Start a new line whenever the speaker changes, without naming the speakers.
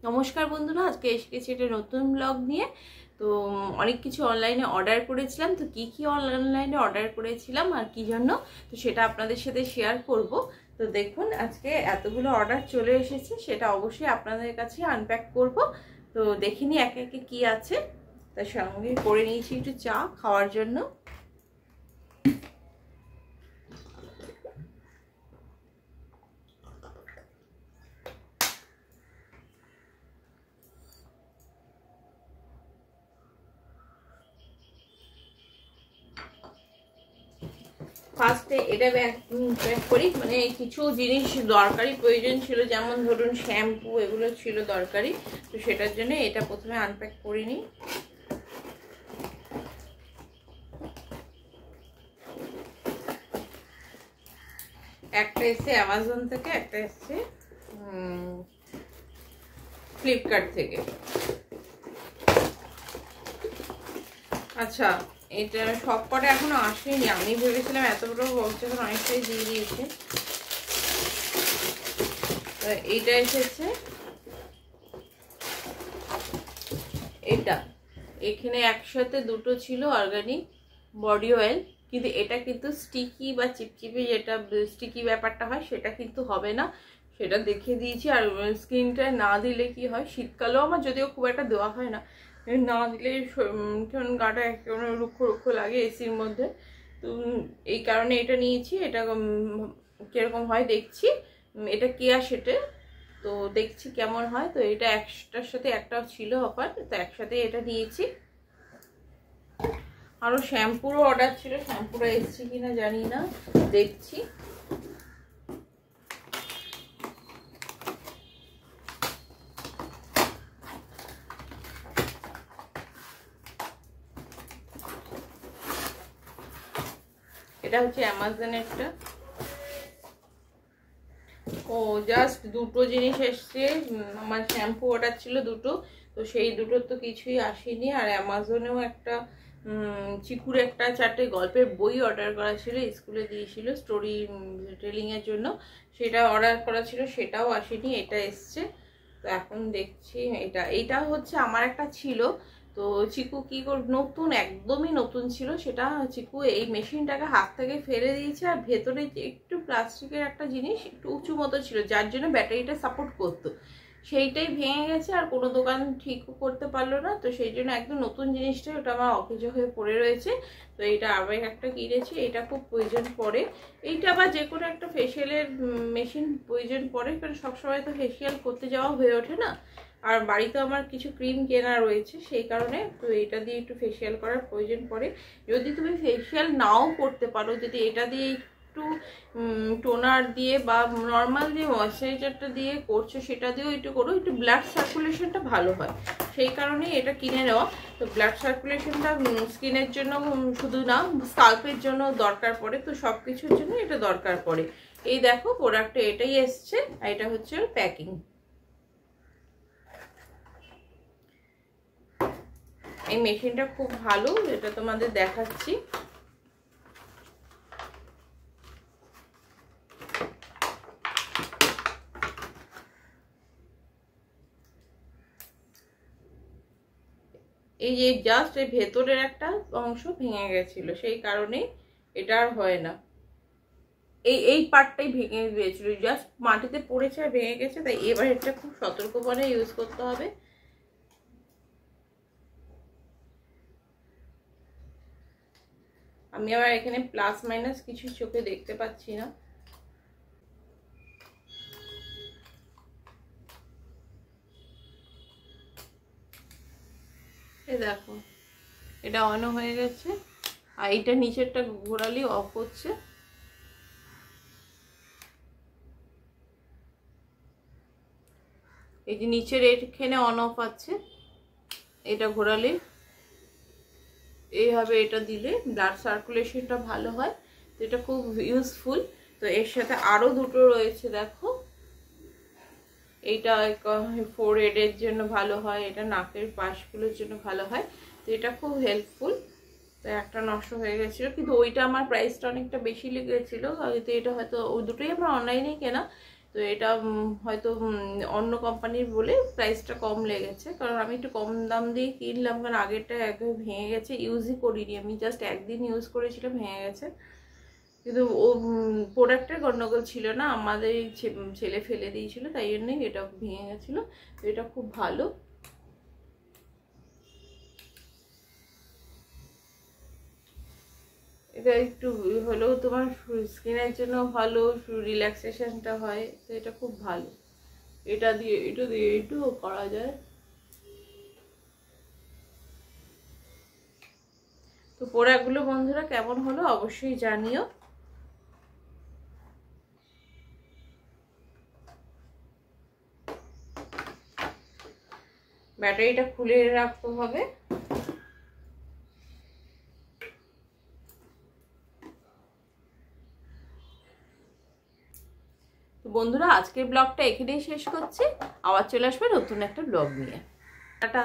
নমস্কার বন্ধুরা, আজকে এসে গেছি একটা নতুন ব্লগ নিয়ে। তো অনেক কিছু অনলাইনে অর্ডার করেছিলাম, তো কি কি অনলাইনে অর্ডার করেছিলাম আর কি জন্য, তো সেটা আপনাদের সাথে শেয়ার করব। তো দেখুন, আজকে এতগুলো অর্ডার চলে এসেছে, সেটা অবশ্যই আপনাদের কাছে আনপ্যাক করব। তো দেখিনি একে একে কি আছে। তার সঙ্গে করে নিয়েছি একটু চা খাওয়ার জন্য। ফার্স্টে এটা প্যাক করি, মানে কিছু জিনিস দরকারি প্রয়োজন ছিল, যেমন ধরুন শ্যাম্পু, এগুলো ছিল দরকারি। তো সেটার জন্য এটা প্রথমে আনপ্যাক করে নিই। একটা এসছে অ্যামাজন থেকে, একটা এসছে ফ্লিপকার্ট থেকে। আচ্ছা, এটা সব কটা এখনো আসেনি। আমি ভেবেছিলাম এত বড় বক্স এখন অনেকটাই দিয়ে দিয়েছে। এইটা এসেছে, এটা এখানে একসাথে দুটো ছিল অর্গানিক বডি অয়েল, কিন্তু এটা কিন্তু স্টিকি বা চিপচিপে যেটা স্টিকি ব্যাপারটা হয় সেটা কিন্তু হবে না, সেটা দেখে দিয়েছি। আর স্কিনটা না দিলে কি হয়, শীতকালেও আমার যদিও খুব একটা দেওয়া হয় না, না দিলে গাটা একেবারে রুক্ষ রুক্ষ লাগে এসির মধ্যে। তো এই কারণে এটা নিয়েছি। এটা কিরকম হয় দেখছি, এটা কেয়া সেটে, তো দেখছি কেমন হয়। তো এটা একটার সাথে একটা ছিল অফার, তো একসাথে এটা নিয়েছি। আরো শ্যাম্পুরও অর্ডার ছিল, শ্যাম্পুটা এসছে কিনা জানি না, দেখছি। এটা হচ্ছে অ্যামাজনেরটা। ও জাস্ট দুটো জিনিস এসছে, আমার শ্যাম্পু অর্ডার ছিল দুটো, তো সেই দুটোর তো কিছুই আসেনি। আর অ্যামাজনেও একটা চিকুর একটা 4টে গল্পের বই অর্ডার করা ছিল, স্কুলে দিয়েছিল স্টোরি টেলিং এর জন্য, সেটা অর্ডার করা ছিল, সেটাও আসেনি। এটা এসছে। তো এখন দেখছি এইটা হচ্ছে আমার একটা ছিল। তো চিকু কি নতুন, একদমই নতুন ছিল সেটা। চিকু এই মেশিনটাকে হাত থেকে ফেলে দিয়েছে, আর ভেতরে একটু প্লাস্টিকের একটা জিনিস একটু উঁচু মতো ছিল, যার জন্য ব্যাটারিটা সাপোর্ট করতো, সেইটাই ভেঙে গেছে। আর কোনো দোকান ঠিকও করতে পারলো না, তো সেই জন্য একদম নতুন জিনিসটাই ওটা আমার অকেজো হয়ে পড়ে রয়েছে। তো এইটা আবার একটা কিনেছি, এটা খুব প্রয়োজন পড়ে। এইটা আবার যে কোনো একটা ফেসিয়ালের মেশিন প্রয়োজন পড়ে, কারণ সবসময় তো ফেসিয়াল করতে যাওয়া হয়ে ওঠে না। আর বাড়িতে আমার কিছু ক্রিম কেনা রয়েছে, সেই কারণে তো এটা দিয়ে একটু ফেসিয়াল করার প্রয়োজন পড়ে। যদি তুমি ফেসিয়াল নাও করতে পারো, যদি এটা দিয়ে একটু টোনার দিয়ে বা নর্মাল যে ময়শ্চারাইজারটা দিয়ে করছো সেটা দিয়েও একটু করো, একটু ব্লাড সার্কুলেশনটা ভালো হয়, সেই কারণেই এটা কিনে নেওয়া। তো ব্লাড সার্কুলেশনটা স্কিনের জন্য শুধু না, স্কাল্পের জন্য দরকার পড়ে, তো সব কিছুর জন্য এটা দরকার পড়ে। এই দেখো প্রোডাক্টটা এটাই এসছে, আর এটা হচ্ছে প্যাকিং। এই মেশিনটা খুব ভালো, এটা তোমাদের দেখাচ্ছি। এই যে জাস্ট এই ভেতরের একটা অংশ ভেঙে গেছিল, সেই কারণে এটা আর হয় না। এই পার্টটাই ভেঙে গিয়েছিল, জাস্ট মাটিতে পড়েছে আর ভেঙে গেছে, তাই এবার এটা খুব সতর্কভাবে ইউজ করতে হবে। আমি আবার এখানে প্লাস মাইনাস কিছু চোখে দেখতে পাচ্ছি না। এই দেখো, এটা অন হয়ে গেছে, আর এইটা নিচেরটা ঘোরালি অফ হচ্ছে। এই যে নিচের এখানে অন অফ আছে, এটা ঘোরালে এইভাবে, এটা দিলে ব্লাড সার্কুলেশনটা ভালো হয়, তো এটা খুব ইউজফুল। তো এর সাথে আরো দুটো রয়েছে, দেখো এইটা ফোরহেডের জন্য ভালো হয়, এটা নাকের পাশগুলোর জন্য ভালো হয়, তো এটা খুব হেল্পফুল। তো একটা নষ্ট হয়ে গেছিল, কিন্তু ওইটা আমার প্রাইসটা অনেকটা বেশি লেগেছিল, তো এটা হয়তো ওই দুটোই আমার অনলাইনেই কেনা, তো এটা হয়তো অন্য কোম্পানির বলে প্রাইসটা কম লেগেছে, কারণ আমি একটু কম দাম দিয়ে কিনলাম, কারণ আগেরটা একদম ভেঙে গেছে, ইউজই করিনি আমি, জাস্ট একদিন ইউজ করেছিলাম, ভেঙে গেছে। কিন্তু ও প্রোডাক্টের গন্ডগোল ছিল না, আমাদের ছেলে ফেলে দিয়েছিল, তাই জন্যই এটা ভেঙে গেছিলো। তো এটা খুব ভালো। এটা একটু হলেও তোমার স্কিনের জন্য ভালো, রিল্যাক্সেশনটা হয়, তো এটা খুব ভালো। এটা দিয়ে একটু করা যায়। তো প্রোডাক্টগুলো বন্ধুরা কেমন হলো অবশ্যই জানিও। ব্যাটারিটা খুলে রাখতে হবে। তো বন্ধুরা আজকের ব্লগটা এখানেই শেষ করছি, আবার চলে আসবে নতুন একটা ব্লগ নিয়ে। টাটা।